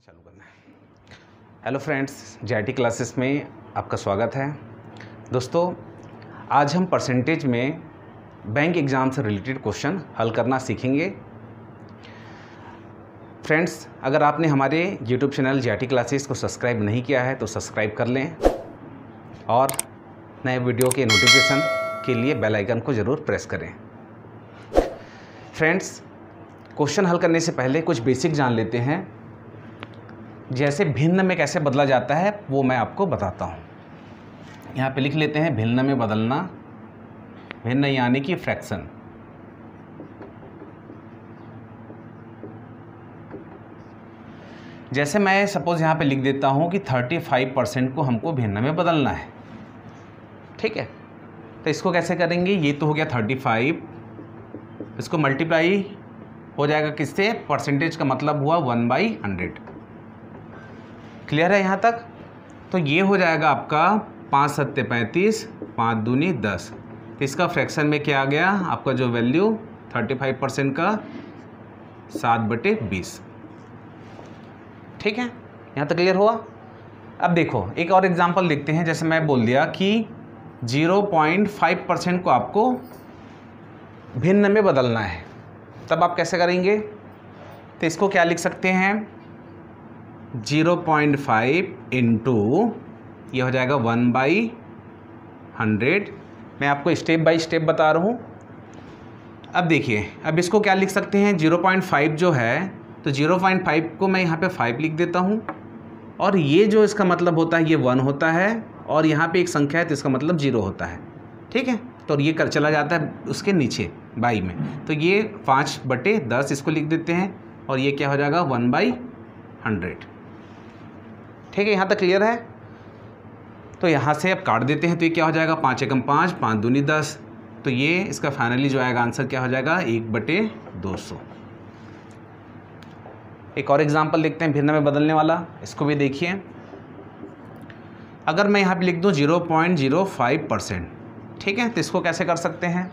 चालू करना है। हेलो फ्रेंड्स, जेआईटी क्लासेस में आपका स्वागत है। दोस्तों, आज हम परसेंटेज में बैंक एग्ज़ाम से रिलेटेड क्वेश्चन हल करना सीखेंगे। फ्रेंड्स, अगर आपने हमारे यूट्यूब चैनल जेआईटी क्लासेस को सब्सक्राइब नहीं किया है तो सब्सक्राइब कर लें और नए वीडियो के नोटिफिकेशन के लिए बेल आइकन को ज़रूर प्रेस करें। फ्रेंड्स, क्वेश्चन हल करने से पहले कुछ बेसिक जान लेते हैं। जैसे भिन्न में कैसे बदला जाता है वो मैं आपको बताता हूँ। यहाँ पे लिख लेते हैं भिन्न में बदलना। भिन्न यानी कि फ्रैक्शन। जैसे मैं सपोज यहाँ पे लिख देता हूँ कि 35% को हमको भिन्न में बदलना है। ठीक है, तो इसको कैसे करेंगे? ये तो हो गया 35, इसको मल्टीप्लाई हो जाएगा किससे? परसेंटेज का मतलब हुआ 1/100। क्लियर है यहाँ तक? तो ये हो जाएगा आपका 5 सत्ते 35, 5 दूनी 10। तो इसका फ्रैक्शन में क्या आ गया? आपका जो वैल्यू 35% का 7/20। ठीक है, यहाँ तक क्लियर हुआ? अब देखो एक और एग्जांपल देखते हैं। जैसे मैं बोल दिया कि 0.5% को आपको भिन्न में बदलना है, तब आप कैसे करेंगे? तो इसको क्या लिख सकते हैं? 0.5 इंटू ये हो जाएगा 1/100। मैं आपको स्टेप बाय स्टेप बता रहा हूँ। अब देखिए, अब इसको क्या लिख सकते हैं? 0.5 जो है, तो 0.5 को मैं यहाँ पे 5 लिख देता हूँ, और ये जो इसका मतलब होता है ये 1 होता है, और यहाँ पे एक संख्या है तो इसका मतलब 0 होता है। ठीक है, तो ये कर चला जाता है उसके नीचे बाई में। तो ये 5/10 इसको लिख देते हैं, और ये क्या हो जाएगा? 1/100। ठीक है, यहाँ तक क्लियर है? तो यहाँ से अब काट देते हैं, तो ये क्या हो जाएगा? 5 एकम 5, 5 दूनी 10। तो ये इसका फाइनली जो आएगा आंसर क्या हो जाएगा? 1/200। एक और एग्जांपल देखते हैं भिन्न में बदलने वाला। इसको भी देखिए। अगर मैं यहाँ पे लिख दूँ 0.05%, ठीक है, तो इसको कैसे कर सकते हैं?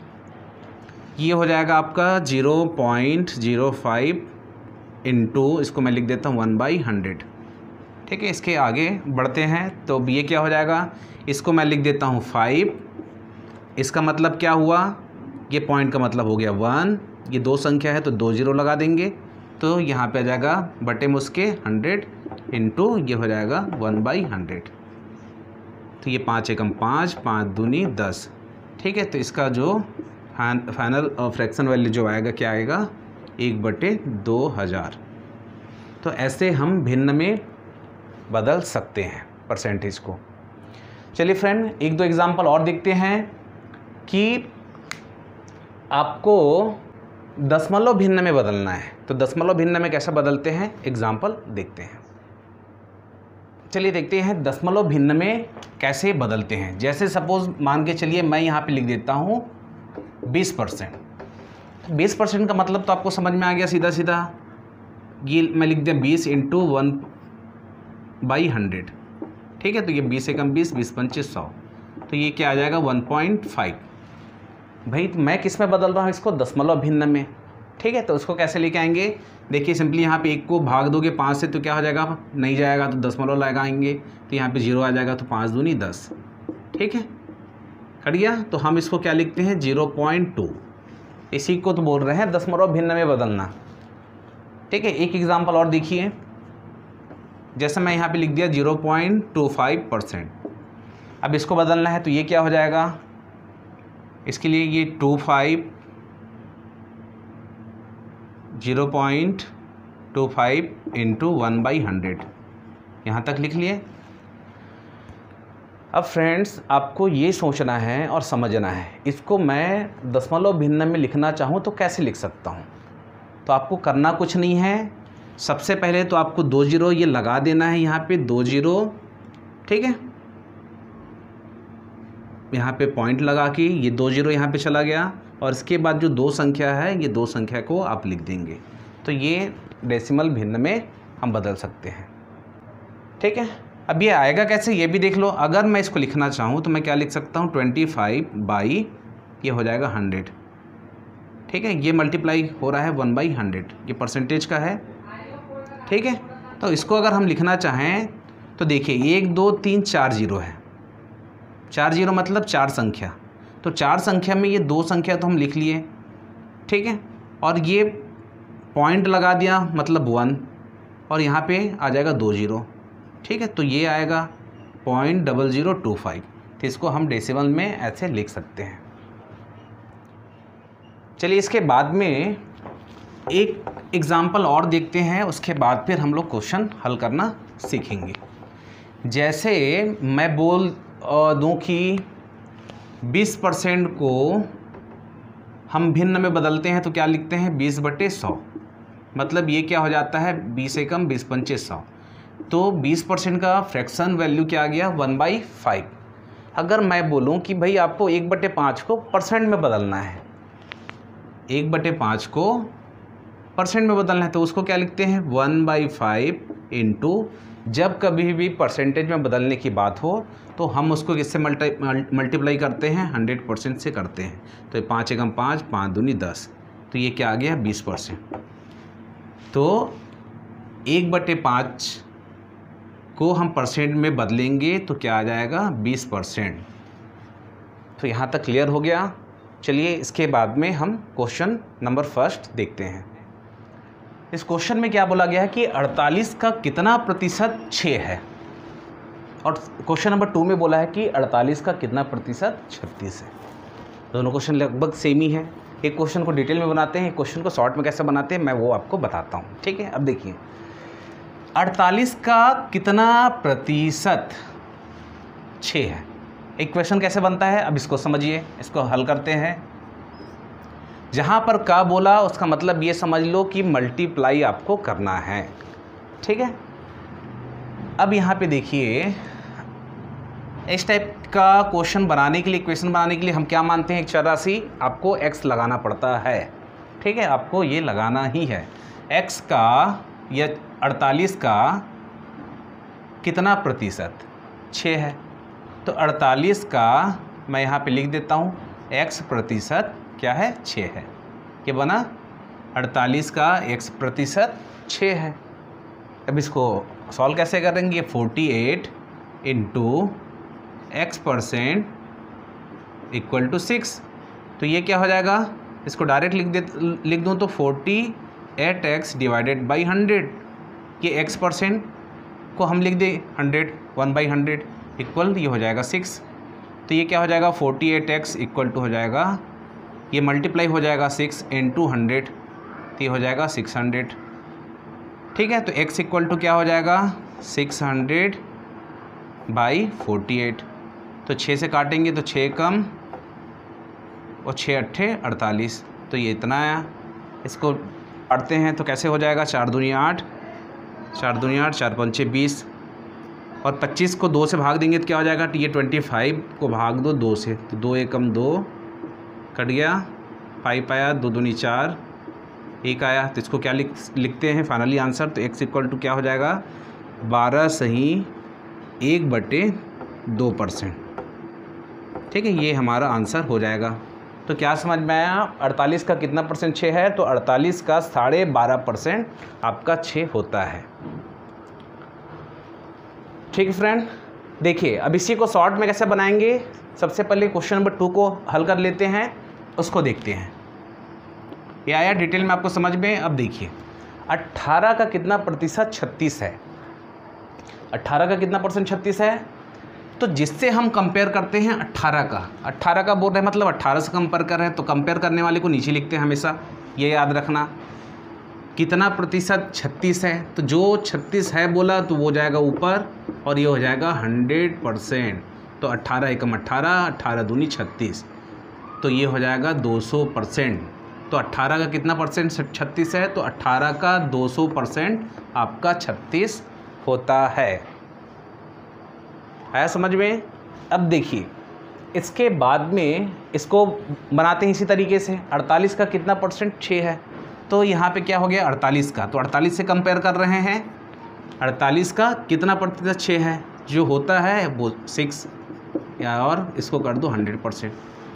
ये हो जाएगा आपका 0.05 इंटू, इसको मैं लिख देता हूँ 1/100। ठीक है, इसके आगे बढ़ते हैं तो ये क्या हो जाएगा? इसको मैं लिख देता हूँ 5। इसका मतलब क्या हुआ? ये पॉइंट का मतलब हो गया 1। ये दो संख्या है तो 2 0 लगा देंगे, तो यहाँ पे आ जाएगा बटे में उसके 100 इंटू ये हो जाएगा 1/100। तो ये 5 एकम 5, 5 दूनी 10। ठीक है, तो इसका जो फाइनल फ्रैक्शन वैल्यू जो आएगा क्या आएगा? 1/2000। तो ऐसे हम भिन्न में बदल सकते हैं परसेंटेज को। चलिए फ्रेंड, एक दो एग्जांपल और देखते हैं कि आपको दशमलव भिन्न में बदलना है। तो दशमलव भिन्न में कैसे बदलते हैं, एग्जांपल देखते हैं। चलिए देखते हैं दशमलव भिन्न में कैसे बदलते हैं। जैसे सपोज मान के चलिए मैं यहाँ पे लिख देता हूँ 20%। 20% का मतलब तो आपको समझ में आ गया सीधा सीधा। ये मैं लिख दिया 20 इंटू 1/100। ठीक है, तो ये 20 एकम 20, 20 पंचे 100। तो ये क्या आ जाएगा? 1.5। भाई तो मैं किस में बदल रहा हूँ इसको? दशमलव भिन्न में। ठीक है, तो उसको कैसे लेके आएंगे? देखिए सिंपली यहाँ पे 1 को भाग दोगे 5 से तो क्या हो जाएगा? नहीं जाएगा तो दशमलव लगाएंगे, तो यहाँ पे 0 आ जाएगा, तो 5 दूनी 10। ठीक है, कट गया। तो हम इसको क्या लिखते हैं? 0.2। इसी को तो बोल रहे हैं दशमलव भिन्न में बदलना। ठीक है, एक एग्जाम्पल और देखिए। जैसे मैं यहाँ पे लिख दिया 0.25%। अब इसको बदलना है तो ये क्या हो जाएगा? इसके लिए ये 0.25 इंटू 1/100 यहाँ तक लिख लिए। अब फ्रेंड्स, आपको ये सोचना है और समझना है, इसको मैं दशमलव भिन्न में लिखना चाहूँ तो कैसे लिख सकता हूँ? तो आपको करना कुछ नहीं है। सबसे पहले तो आपको 2 0 ये लगा देना है, यहाँ पे 2 0। ठीक है, यहाँ पे पॉइंट लगा के ये 2 0 यहाँ पे चला गया, और इसके बाद जो 2 संख्या है, ये 2 संख्या को आप लिख देंगे। तो ये डेसिमल भिन्न में हम बदल सकते हैं। ठीक है, अब ये आएगा कैसे ये भी देख लो। अगर मैं इसको लिखना चाहूँ तो मैं क्या लिख सकता हूँ? 25 ये हो जाएगा 100। ठीक है, ये मल्टीप्लाई हो रहा है 1/100, ये परसेंटेज का है। ठीक है, तो इसको अगर हम लिखना चाहें तो देखिए 1 2 3 4 जीरो है, 4 जीरो मतलब 4 संख्या, तो 4 संख्या में ये 2 संख्या तो हम लिख लिए, ठीक है, और ये पॉइंट लगा दिया मतलब 1, और यहाँ पे आ जाएगा 2 जीरो, ठीक है, तो ये आएगा 0.0025। तो इसको हम डेसिमल में ऐसे लिख सकते हैं। चलिए इसके बाद में एक एग्ज़ाम्पल और देखते हैं, उसके बाद फिर हम लोग क्वेश्चन हल करना सीखेंगे। जैसे मैं बोल दूं कि 20% को हम भिन्न में बदलते हैं तो क्या लिखते हैं 20/100, मतलब ये क्या हो जाता है 20 एकम 20 × 100, तो 20% का फ्रैक्शन वैल्यू क्या आ गया 1/5। अगर मैं बोलूं कि भाई आपको 1/5 को परसेंट में बदलना है, 1/5 को परसेंट में बदलना है, तो उसको क्या लिखते हैं 1/5 इंटू, जब कभी भी परसेंटेज में बदलने की बात हो तो हम उसको किससे मल्टीप्लाई करते हैं 100% से करते हैं, तो 5 एकम 5, 5 दूनी 10, तो ये क्या आ गया 20%। तो 1/5 को हम परसेंट में बदलेंगे तो क्या आ जाएगा 20%। तो यहाँ तक क्लियर हो गया। चलिए इसके बाद में हम क्वेश्चन नंबर फर्स्ट देखते हैं। इस क्वेश्चन में क्या बोला गया है कि 48 का कितना प्रतिशत 6 है, और क्वेश्चन नंबर 2 में बोला है कि 48 का कितना प्रतिशत 36 है। दोनों क्वेश्चन लगभग सेम ही है। एक क्वेश्चन को डिटेल में बनाते हैं, एक क्वेश्चन को शॉर्ट में कैसे बनाते हैं मैं वो आपको बताता हूँ, ठीक है। अब देखिए 48 का कितना प्रतिशत 6 है, एक क्वेश्चन कैसे बनता है, अब इसको समझिए, इसको हल करते हैं। जहाँ पर का बोला उसका मतलब ये समझ लो कि मल्टीप्लाई आपको करना है, ठीक है। अब यहाँ पे देखिए इस टाइप का क्वेश्चन बनाने के लिए, इक्वेशन बनाने के लिए हम क्या मानते हैं, एक चौरासी आपको x लगाना पड़ता है, ठीक है, आपको ये लगाना ही है। x का या 48 का कितना प्रतिशत 6 है, तो 48 का मैं यहाँ पे लिख देता हूँ x प्रतिशत क्या है 6 है, क्या बना 48 का x प्रतिशत 6 है। अब इसको सॉल्व कैसे करेंगे, 48 इंटू x% = 6, तो ये क्या हो जाएगा, इसको डायरेक्ट लिख दूँ तो 48x डिवाइडेड बाई 100, ये x% को हम लिख दें 100, 1/100 इक्वल ये हो जाएगा 6, तो ये क्या हो जाएगा 48x इक्वल टू हो जाएगा, ये मल्टीप्लाई हो जाएगा 6 इंटू 100, तो ये हो जाएगा 600, ठीक है। तो x इक्वल टू क्या हो जाएगा 600/48, तो 6 से काटेंगे तो 6 कम और 6 अट्ठे 48, तो ये इतना आया। इसको काटते हैं तो कैसे हो जाएगा 4 दूनी 8, 4 दूनी 8, 4 पंचे 20, और 25 को 2 से भाग देंगे तो क्या हो जाएगा, ये 25 को भाग दो 2 से, तो 2 एकम 2 कट गया, 5 आया, 2 दूनी 4, 1 आया, तो इसको क्या लिखते हैं फाइनली आंसर, तो x इक्वल टू क्या हो जाएगा 12 सही 1/2%, ठीक है, ये हमारा आंसर हो जाएगा। तो क्या समझ में आया, 48 का कितना परसेंट 6 है, तो 48 का 12.5% आपका 6 होता है, ठीक है फ्रेंड। देखिए अब इसी को शॉर्ट में कैसे बनाएंगे, सबसे पहले क्वेश्चन नंबर 2 को हल कर लेते हैं, उसको देखते हैं। ये आया डिटेल में आपको समझ में। अब देखिए 18 का कितना प्रतिशत 36 है, 18 का कितना परसेंट 36 है, तो जिससे हम कंपेयर करते हैं 18 का बोल रहे हैं मतलब 18 से कंपेयर कर रहे हैं, तो कंपेयर करने वाले को नीचे लिखते हैं हमेशा, ये याद रखना। कितना प्रतिशत 36 है, तो जो 36 है बोला तो वो जाएगा ऊपर और ये हो जाएगा 100%, तो 18 एकम 18, 18 दूनी 36, तो ये हो जाएगा 200%। तो 18 का कितना परसेंट 36 है, तो 18 का 200% आपका 36 होता है। आया समझ में। अब देखिए इसके बाद में इसको बनाते हैं इसी तरीके से, 48 का कितना परसेंट 6 है, तो यहाँ पे क्या हो गया 48 का, तो 48 से कंपेयर कर रहे हैं, 48 का कितना प्रतिशत 6 है, जो होता है वो 6, और इसको कर दो 100%,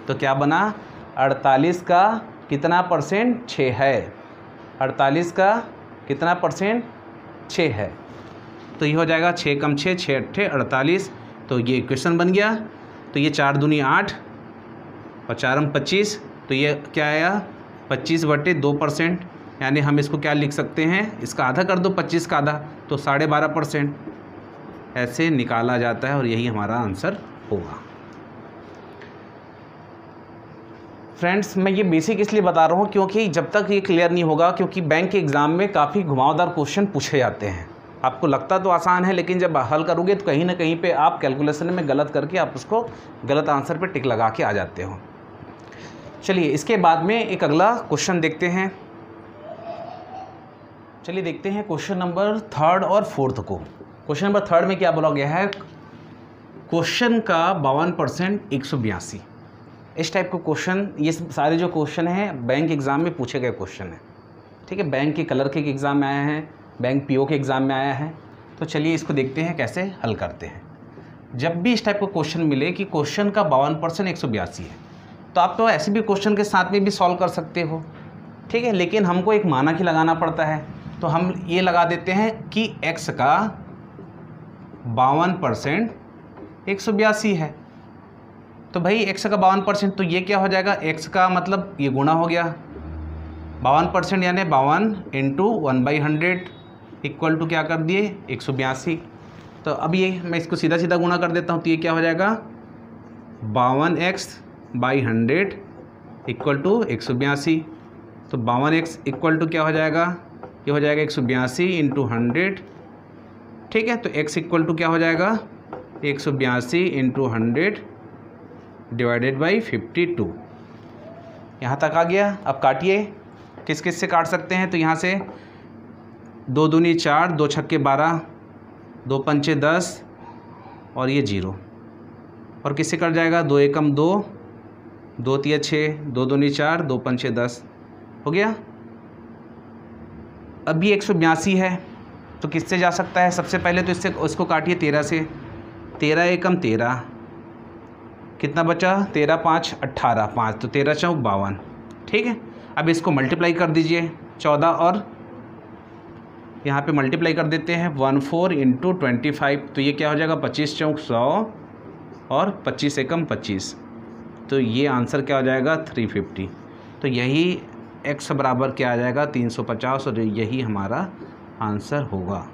तो क्या बना 48 का कितना परसेंट 6 है, 48 का कितना परसेंट 6 है, तो ये हो जाएगा 6 कम 6, 6 अट्ठे 48। तो ये इक्वेशन बन गया। तो ये 4 दूनी 8 और 4 हम 25। तो ये क्या आया 25/2%, यानी हम इसको क्या लिख सकते हैं, इसका आधा कर दो 25 का आधा तो 12.5%। ऐसे निकाला जाता है और यही हमारा आंसर होगा। फ्रेंड्स, मैं ये बेसिक इसलिए बता रहा हूँ क्योंकि जब तक ये क्लियर नहीं होगा, क्योंकि बैंक के एग्ज़ाम में काफ़ी घुमावदार क्वेश्चन पूछे जाते हैं। आपको लगता तो आसान है, लेकिन जब हल करोगे तो कहीं ना कहीं पे आप कैलकुलेशन में गलत करके आप उसको गलत आंसर पे टिक लगा के आ जाते हो। चलिए इसके बाद में एक अगला क्वेश्चन देखते हैं। चलिए देखते हैं क्वेश्चन नंबर 3 और 4 को। क्वेश्चन नंबर 3 में क्या बोला गया है, क्वेश्चन का 52% 182। इस टाइप के क्वेश्चन, ये सारे जो क्वेश्चन हैं बैंक एग्ज़ाम में पूछे गए क्वेश्चन हैं। ठीक है, बैंक के कलर के एग्ज़ाम में आया है, बैंक पीओ के एग्ज़ाम में आया है। तो चलिए इसको देखते हैं कैसे हल करते हैं। जब भी इस टाइप का क्वेश्चन मिले कि क्वेश्चन का 52% 182 है, तो आप तो ऐसे भी क्वेश्चन के साथ में भी सॉल्व कर सकते हो। ठीक है, लेकिन हमको एक मानक ही लगाना पड़ता है। तो हम ये लगा देते हैं कि x का 52% 182 है। तो भाई x का 52%, तो ये क्या हो जाएगा, x का मतलब ये गुणा हो गया 52%, यानी 52 इंटू 1/100 इक्वल टू क्या कर दिए 182। तो अब ये मैं इसको सीधा सीधा गुणा कर देता हूँ। तो ये क्या हो जाएगा 52x/100 इक्वल टू 182। तो 52x इक्वल टू क्या हो जाएगा, ये हो जाएगा 182 इंटू 100। ठीक है, तो x इक्वल टू क्या हो जाएगा 182 इंटू 100 डिवाइडेड बाई 52। यहाँ तक आ गया। अब काटिए, किस किस से काट सकते हैं, तो यहाँ से 2 दूनी 4, 2 छक्के 12, 2 पंचे 10 और ये 0। और किससे कट जाएगा 2 एकम 2, 2 तिया 6, 2 दूनी 4, 2 पंचे 10 हो गया। अभी 182 है तो किससे जा सकता है, सबसे पहले तो इसको काटिए 13 से। 13 एकम 13, कितना बचा 13 5 18, 5 तो 13 चौक 52। ठीक है, अब इसको मल्टीप्लाई कर दीजिए 14 और यहाँ पे मल्टीप्लाई कर देते हैं 14 इंटू 25। तो ये क्या हो जाएगा 25 चौक 100 और 25 एकम 25। तो ये आंसर क्या हो जाएगा 350। तो यही x बराबर क्या आ जाएगा 350 और यही हमारा आंसर होगा।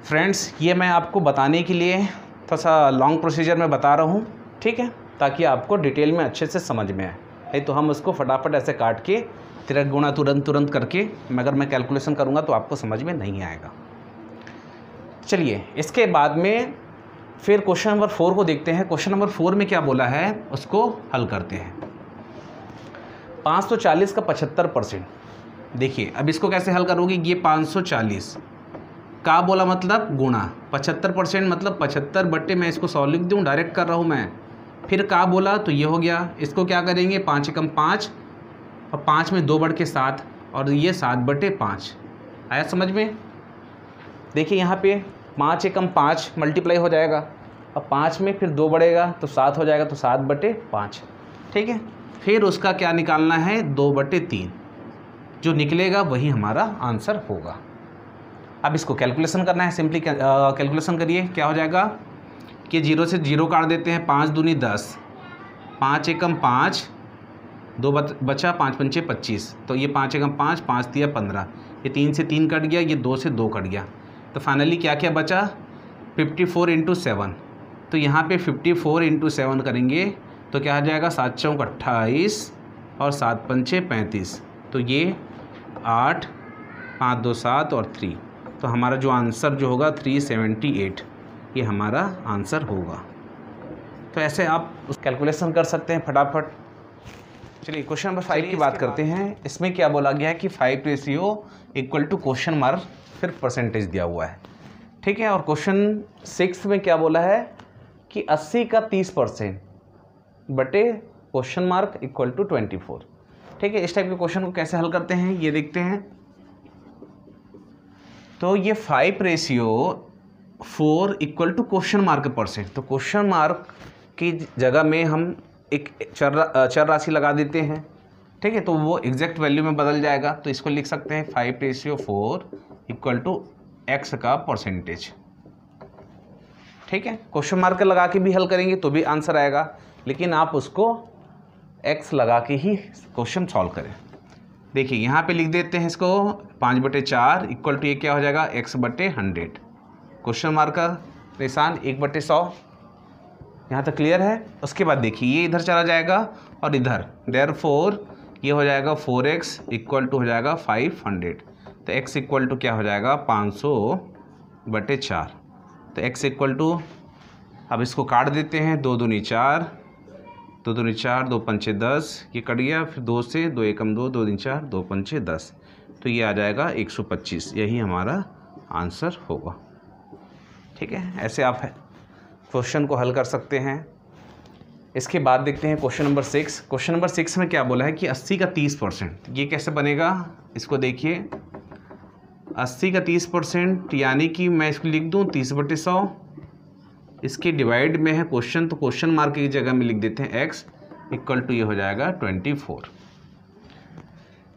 फ्रेंड्स, ये मैं आपको बताने के लिए थोड़ा सा लॉन्ग प्रोसीजर में बता रहा हूँ। ठीक है, ताकि आपको डिटेल में अच्छे से समझ में आए। नहीं तो हम उसको फटाफट ऐसे काट के तिरक गुणा तुरंत करके अगर मैं कैलकुलेशन करूँगा तो आपको समझ में नहीं आएगा। चलिए इसके बाद में फिर क्वेश्चन नंबर 4 को देखते हैं। क्वेश्चन नंबर 4 में क्या बोला है उसको हल करते हैं। 540 का 75%। देखिए अब इसको कैसे हल करोगे, ये 540 का बोला मतलब गुणा 75% मतलब 75 बट्टे, मैं इसको 100 लिख दूँ, डायरेक्ट कर रहा हूँ मैं। फिर का बोला तो ये हो गया। इसको क्या करेंगे 5 एकम 5 और 5 में 2 बढ़ के 7 और ये 7/5 आया समझ में। देखिए यहाँ पे 5 एकम 5 मल्टीप्लाई हो जाएगा और 5 में फिर 2 बढ़ेगा तो 7 हो जाएगा, तो 7/5। ठीक है, फिर उसका क्या निकालना है 2/3, जो निकलेगा वही हमारा आंसर होगा। अब इसको कैलकुलेशन करना है, सिंपली कैलकुलेशन करिए। क्या हो जाएगा कि 0 से 0 काट देते हैं, 5 दूनी 10, 5 एकम 5, 2 बचा, 5 पंचे 25। तो ये 5 एकम 5, 5 तिया 15, ये 3 से 3 कट गया, ये 2 से 2 कट गया। तो फाइनली क्या क्या बचा 54 इंटू 7। तो यहाँ पे 54 इंटू 7 करेंगे तो क्या आ जाएगा 7 चौक 28 और 7 पंचे 35। तो ये 8, 5 2 7 और 3। तो हमारा जो आंसर जो होगा 378, ये हमारा आंसर होगा। तो ऐसे आप उस कैलकुलेशन कर सकते हैं फटाफट। चलिए क्वेश्चन नंबर 5 की बात करते हैं। इसमें क्या बोला गया है कि 5 ratio equal to question mark फिर परसेंटेज दिया हुआ है। ठीक है, और क्वेश्चन 6 में क्या बोला है कि 80 का 30% बटे क्वेश्चन मार्क इक्वल टू 24। ठीक है, इस टाइप के क्वेश्चन को कैसे हल करते हैं ये देखते हैं। तो ये 5 ratio 4 equal to question mark percent. तो क्वेश्चन मार्क की जगह में हम एक चर राशि लगा देते हैं। ठीक है, तो वो एग्जैक्ट वैल्यू में बदल जाएगा। तो इसको लिख सकते हैं 5 रेशियो 4 इक्वल टू x का परसेंटेज। ठीक है, क्वेश्चन मार्क लगा के भी हल करेंगे तो भी आंसर आएगा, लेकिन आप उसको x लगा के ही क्वेश्चन सॉल्व करें। देखिए यहाँ पे लिख देते हैं इसको 5/4 इक्वल टू ये क्या हो जाएगा x/100, क्वेश्चन मार्क का निशान 1/100। यहाँ तक क्लियर है। उसके बाद देखिए ये इधर चला जाएगा और इधर, देयरफॉर ये हो जाएगा 4x इक्वल टू हो जाएगा 500, तो x इक्वल टू क्या हो जाएगा 500/4। तो x इक्वल टू, अब इसको काट देते हैं, 2 दूनी 4, 2 दूनी 4, 2 पंचे 10, ये कट गया, फिर 2 से 2 एकम 2, 2 दूनी 4, 2 पंचे 10, तो ये आ जाएगा 125, यही हमारा आंसर होगा। ठीक है, ऐसे आप क्वेश्चन को हल कर सकते हैं। इसके बाद देखते हैं क्वेश्चन नंबर 6। क्वेश्चन नंबर 6 में क्या बोला है कि 80 का 30%, ये कैसे बनेगा, इसको देखिए 80 का 30%, यानी कि मैं इसको लिख दूं 30/100, इसके डिवाइड में है क्वेश्चन, तो क्वेश्चन मार्क की जगह में लिख देते हैं x इक्वल टू ये हो जाएगा 24।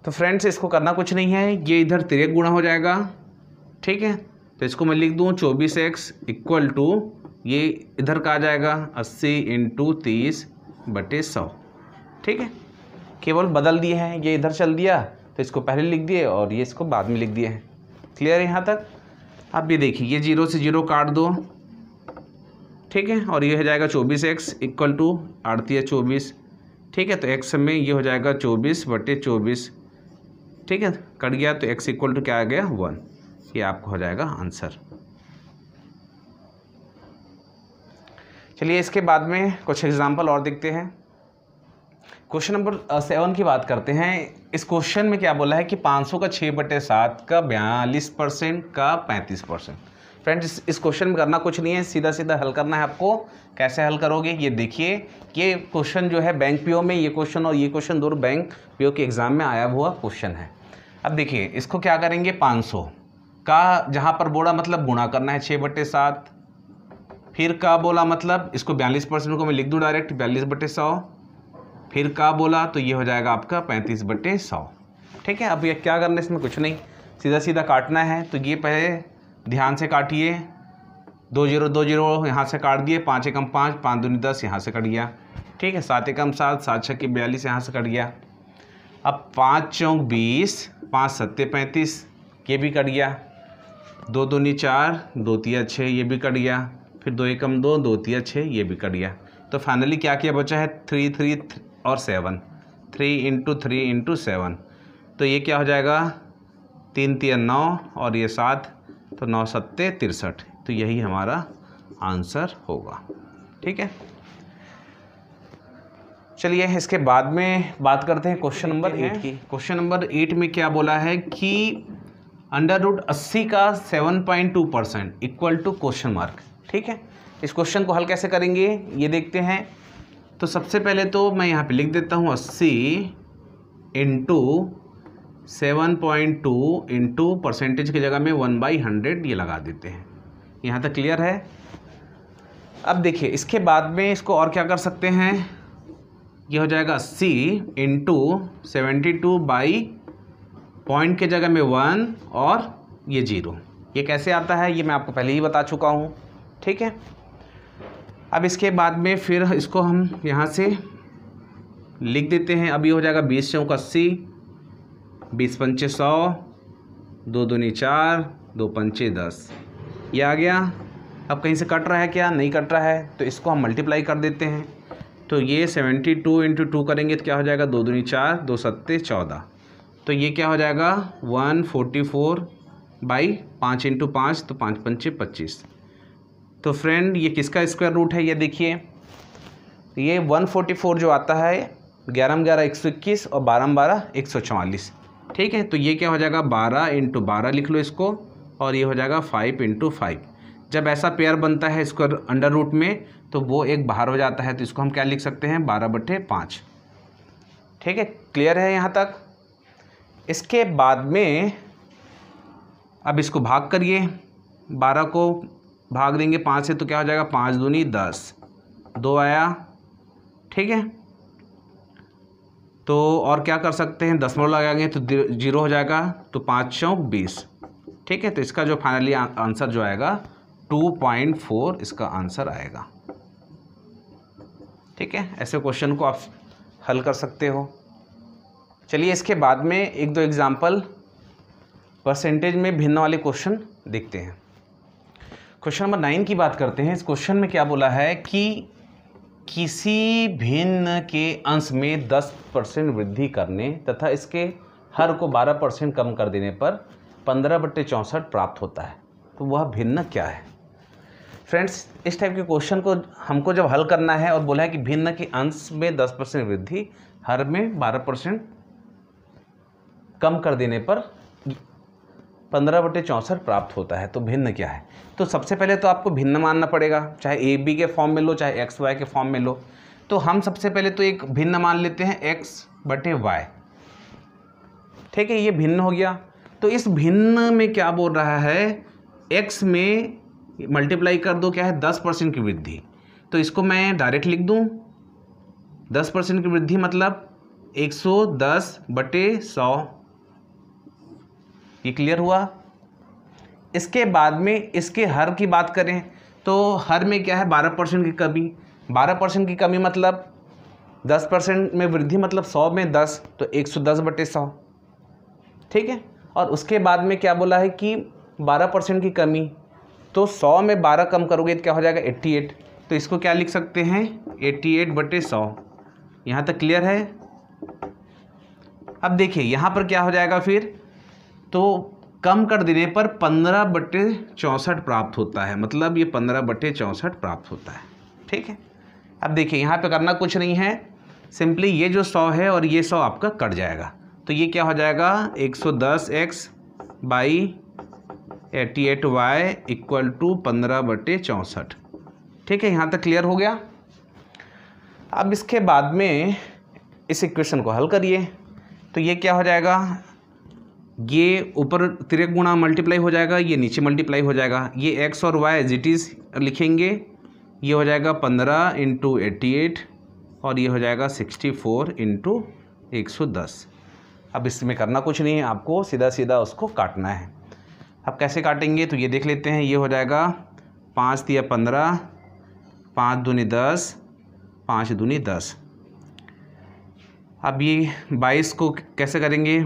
तो फ्रेंड्स इसको करना कुछ नहीं है, ये इधर तिरक गुणा हो जाएगा। ठीक है, तो इसको मैं लिख दूं 24x इक्वल टू ये इधर का आ जाएगा 80 × 30/100। ठीक है, केवल बदल दिए हैं, ये इधर चल दिया तो इसको पहले लिख दिए और ये इसको बाद में लिख दिए हैं। क्लियर है यहाँ तक। अब ये देखिए ये 0 से 0 काट दो। ठीक है, और ये हो जाएगा 24x इक्वल टू 8 × 24। ठीक है, तो x में ये हो जाएगा 24/24। ठीक है, कट गया तो x इक्वल टू क्या आ गया 1, ये आपको हो जाएगा आंसर। चलिए इसके बाद में कुछ एग्जाम्पल और देखते हैं। क्वेश्चन नंबर 7 की बात करते हैं। इस क्वेश्चन में क्या बोला है कि 500 का 6/7 का 42% का 35%। फ्रेंड्स इस क्वेश्चन में करना कुछ नहीं है, सीधा सीधा हल करना है आपको। कैसे हल करोगे ये देखिए, ये क्वेश्चन जो है बैंक पीओ में, ये क्वेश्चन और ये क्वेश्चन दोनों बैंक पीओ के एग्जाम में आया हुआ क्वेश्चन है। अब देखिए इसको क्या करेंगे, 500 का जहाँ पर बोला मतलब गुणा करना है 6/7, फिर का बोला मतलब इसको 42% को मैं लिख दूँ डायरेक्ट 42/100, फिर का बोला तो ये हो जाएगा आपका 35/100। ठीक है, अब ये क्या करना है, इसमें कुछ नहीं, सीधा सीधा काटना है। तो ये पहले ध्यान से काटिए, 2 0 2 0 यहाँ से काट दिए, 5 एकम 5, 5 दूनी 10 यहाँ से कट गया। ठीक है, 7 एकम 7, 7 छक्के 42 यहाँ से कट गया। अब 5 चौक 20, 5 सत्ते 35, ये भी कट गया। 2 दूनी 4, 2 तिया 6, ये भी कट गया। फिर 2 एकम 2, 2 तिया 6, ये भी कट गया। तो फाइनली क्या किया बचा है 3 3 और 7, 3 × 3 × 7, तो ये क्या हो जाएगा 3 तिया 9 और ये 7, तो 9 सत्ते 63, तो यही हमारा आंसर होगा। ठीक है, चलिए इसके बाद में बात करते हैं क्वेश्चन नंबर 8 की। क्वेश्चन नंबर 8 में क्या बोला है कि √80 का 7.2% इक्वल टू क्वेश्चन मार्क। ठीक है, इस क्वेश्चन को हल कैसे करेंगे ये देखते हैं। तो सबसे पहले तो मैं यहाँ पे लिख देता हूँ 80 × 7.2 इंटू परसेंटेज की जगह में 1/100 ये लगा देते हैं। यहाँ तक क्लियर है। अब देखिए इसके बाद में इसको और क्या कर सकते हैं, ये हो जाएगा 80 × 72 बाई पॉइंट के जगह में 1 और ये 0। ये कैसे आता है ये मैं आपको पहले ही बता चुका हूँ। ठीक है, अब इसके बाद में फिर इसको हम यहाँ से लिख देते हैं। अब ये हो जाएगा 20 चौक 80, 20 पंचे 100, 2 दूनी 4, 2 पंचे 10, ये आ गया। अब कहीं से कट रहा है क्या, नहीं कट रहा है, तो इसको हम मल्टीप्लाई कर देते हैं। तो ये 72 × 2 करेंगे तो क्या हो जाएगा 2 दूनी 4, 2 सत्ते 14, तो ये क्या हो जाएगा 144 बाई 5 × 5, तो 5 पंचे 25। तो फ्रेंड ये किसका स्क्वायर रूट है, ये देखिए ये 144 जो आता है 11 11 121 और 12 12 144। ठीक है, तो ये क्या हो जाएगा 12 × 12 लिख लो इसको, और ये हो जाएगा 5 × 5। जब ऐसा पेयर बनता है स्क्वायर अंडर रूट में तो वो एक बाहर हो जाता है, तो इसको हम क्या लिख सकते हैं 12/5। ठीक है, क्लियर है यहाँ तक। इसके बाद में अब इसको भाग करिए, 12 को भाग देंगे 5 से तो क्या हो जाएगा 5 दूनी 10, 2 आया। ठीक है, तो और क्या कर सकते हैं, दशमलव लगाएंगे तो 0 हो जाएगा, तो 5 चौक 20, ठीक है, तो इसका जो फाइनली आंसर जो आएगा 2.4 इसका आंसर आएगा। ठीक है, ऐसे क्वेश्चन को आप हल कर सकते हो। चलिए इसके बाद में एक दो एग्जाम्पल परसेंटेज में भिन्न वाले क्वेश्चन देखते हैं। क्वेश्चन नंबर 9 की बात करते हैं। इस क्वेश्चन में क्या बोला है कि किसी भिन्न के अंश में 10% वृद्धि करने तथा इसके हर को 12% कम कर देने पर 15/64 प्राप्त होता है। तो वह भिन्न क्या है? फ्रेंड्स, इस टाइप के क्वेश्चन को हमको जब हल करना है और बोला है कि भिन्न के अंश में 10% वृद्धि, हर में 12% कम कर देने पर 15/64 प्राप्त होता है, तो भिन्न क्या है? तो सबसे पहले तो आपको भिन्न मानना पड़ेगा, चाहे ए बी के फॉर्म में लो चाहे एक्स वाई के फॉर्म में लो। तो हम सबसे पहले तो एक भिन्न मान लेते हैं x/y। ठीक है, ये भिन्न हो गया। तो इस भिन्न में क्या बोल रहा है, x में मल्टीप्लाई कर दो, क्या है 10% की वृद्धि। तो इसको मैं डायरेक्ट लिख दूं, 10% की वृद्धि मतलब 110/100। ये क्लियर हुआ। इसके बाद में इसके हर की बात करें तो हर में क्या है 12% की कमी। 12% की कमी मतलब 10% में वृद्धि मतलब 100 में 10, तो 110/100। ठीक है, और उसके बाद में क्या बोला है कि 12% की कमी, तो 100 में 12 कम करोगे तो क्या हो जाएगा 88। तो इसको क्या लिख सकते हैं 88/100। यहाँ तक क्लियर है। अब देखिए यहाँ पर क्या हो जाएगा फिर, तो कम कर देने पर 15/64 प्राप्त होता है, मतलब ये 15/64 प्राप्त होता है। ठीक है, अब देखिए यहाँ पे करना कुछ नहीं है, सिंपली ये जो 100 है और ये 100 आपका कट जाएगा, तो ये क्या हो जाएगा 110x/88y = 15/64। ठीक है, यहाँ तक क्लियर हो गया। अब इसके बाद में इस इक्वेशन को हल करिए, तो ये क्या हो जाएगा, ये ऊपर तिरक गुणा मल्टीप्लाई हो जाएगा, ये नीचे मल्टीप्लाई हो जाएगा। ये x और y एज इट इज़ लिखेंगे, ये हो जाएगा 15 × 88 और ये हो जाएगा 64 × 110। अब इसमें करना कुछ नहीं है, आपको सीधा सीधा उसको काटना है। अब कैसे काटेंगे तो ये देख लेते हैं। ये हो जाएगा 5 × 15, 5 दूनी 10, 5 दूनी 10। अब ये 22 को कैसे करेंगे,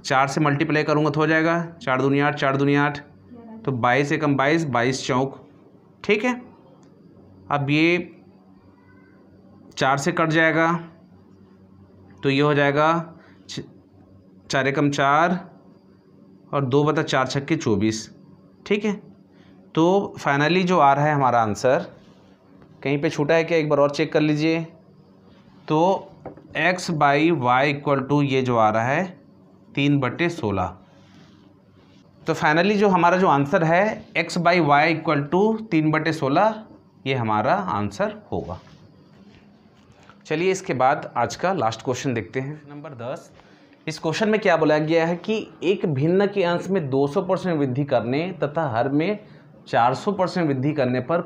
4 से मल्टीप्लाई करूँगा तो हो जाएगा 4 दूनी 8, 4 दूनी 8, तो 22 एकम 22, 22 चौक। ठीक है, अब ये 4 से कट जाएगा, तो ये हो जाएगा 4 एकम 4 और 2/4 छक्के 24। ठीक है, तो फाइनली जो आ रहा है हमारा आंसर, कहीं पे छूटा है क्या, एक बार और चेक कर लीजिए। तो x/y = ये जो आ रहा है 3/16। तो फाइनली जो हमारा जो आंसर है x/y = 3/16, ये हमारा आंसर होगा। चलिए इसके बाद आज का लास्ट क्वेश्चन देखते हैं, नंबर 10। इस क्वेश्चन में क्या बोला गया है कि एक भिन्न के अंश में 200% वृद्धि करने तथा हर में 400% वृद्धि करने पर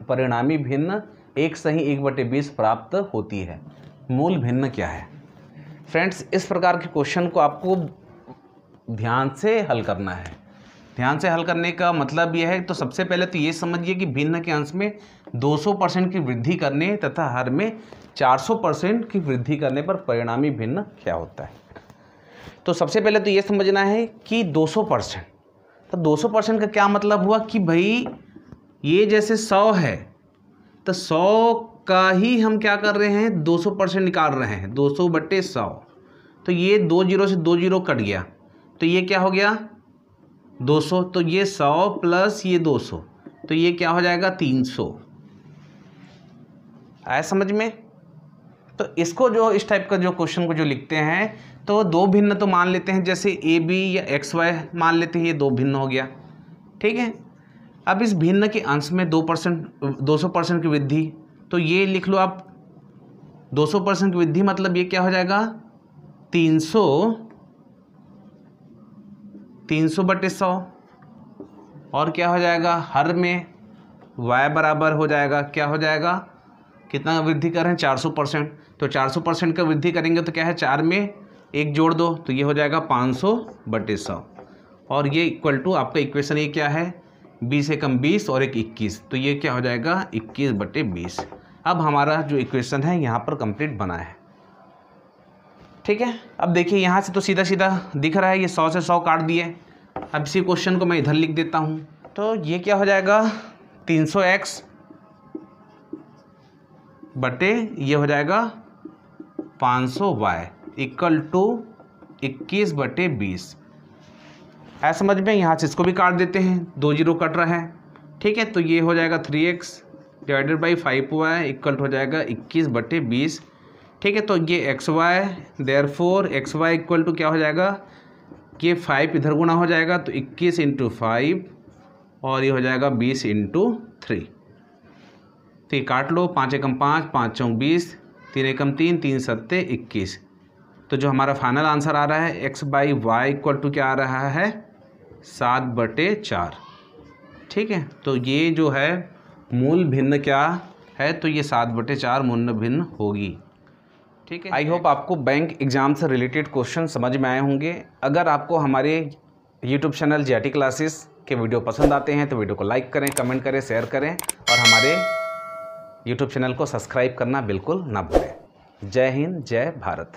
परिणामी भिन्न एक सही 1/20 प्राप्त होती है। मूल भिन्न क्या है? फ्रेंड्स, इस प्रकार के क्वेश्चन को आपको ध्यान से हल करना है। ध्यान से हल करने का मतलब यह है, तो सबसे पहले तो ये समझिए कि भिन्न के अंश में 200% की वृद्धि करने तथा हर में 400% की वृद्धि करने पर परिणामी भिन्न क्या होता है। तो सबसे पहले तो ये समझना है कि 200%, तो 200% का क्या मतलब हुआ कि भाई ये जैसे 100 है तो 100 का ही हम क्या कर रहे हैं 200% निकाल रहे हैं, 200/100। तो ये 2 0 से 2 0 कट गया, तो ये क्या हो गया 200। तो ये 100 प्लस ये 200, तो ये क्या हो जाएगा 300। आया समझ में? तो इसको जो इस टाइप का जो क्वेश्चन को जो लिखते हैं, तो दो भिन्न तो मान लेते हैं, जैसे ए बी या एक्स वाई मान लेते हैं, ये दो भिन्न हो गया। ठीक है, अब इस भिन्न के अंश में 200% की वृद्धि, तो ये लिख लो आप 200% की वृद्धि मतलब ये क्या हो जाएगा 300/100 और क्या हो जाएगा हर में y बराबर हो जाएगा, क्या हो जाएगा, कितना वृद्धि कर रहे हैं 400%। तो 400% का वृद्धि करेंगे तो क्या है 4 में 1 जोड़ दो, तो ये हो जाएगा 500/100। और ये इक्वल टू आपका इक्वेशन ये क्या है, 20 से कम 20 और एक 21, तो ये क्या हो जाएगा 21/20। अब हमारा जो इक्वेशन है यहाँ पर कंप्लीट बना है। ठीक है, अब देखिए यहाँ से तो सीधा सीधा दिख रहा है, ये 100 से 100 काट दिए। अब इसी क्वेश्चन को मैं इधर लिख देता हूँ, तो ये क्या हो जाएगा 300x बटे ये हो जाएगा 500y इक्वल टू 21/20। है समझ में? यहाँ से इसको भी काट देते हैं, 2 0 कट रहा है। ठीक है, तो ये हो जाएगा 3x divided by 5y equal हो जाएगा 21/20। ठीक है, तो ये xy, therefore xy equal to क्या हो जाएगा, ये 5 इधर गुना हो जाएगा तो 21 × 5 और ये हो जाएगा 20 × 3। तो ये काट लो, 5 एकम 5, 5 चौक 20, 3 एकम 3, 3 सत्ते 21। तो जो हमारा फाइनल आंसर आ रहा है x/y इक्वल टू क्या आ रहा है 7/4। ठीक है, तो ये जो है मूल भिन्न क्या है, तो ये 7/4 मूल भिन्न होगी। ठीक है, आई होप आपको बैंक एग्ज़ाम से रिलेटेड क्वेश्चन समझ में आए होंगे। अगर आपको हमारे यूट्यूब चैनल JRT क्लासेस के वीडियो पसंद आते हैं तो वीडियो को लाइक करें, कमेंट करें, शेयर करें और हमारे यूट्यूब चैनल को सब्सक्राइब करना बिल्कुल ना भूलें। जय हिंद, जय भारत।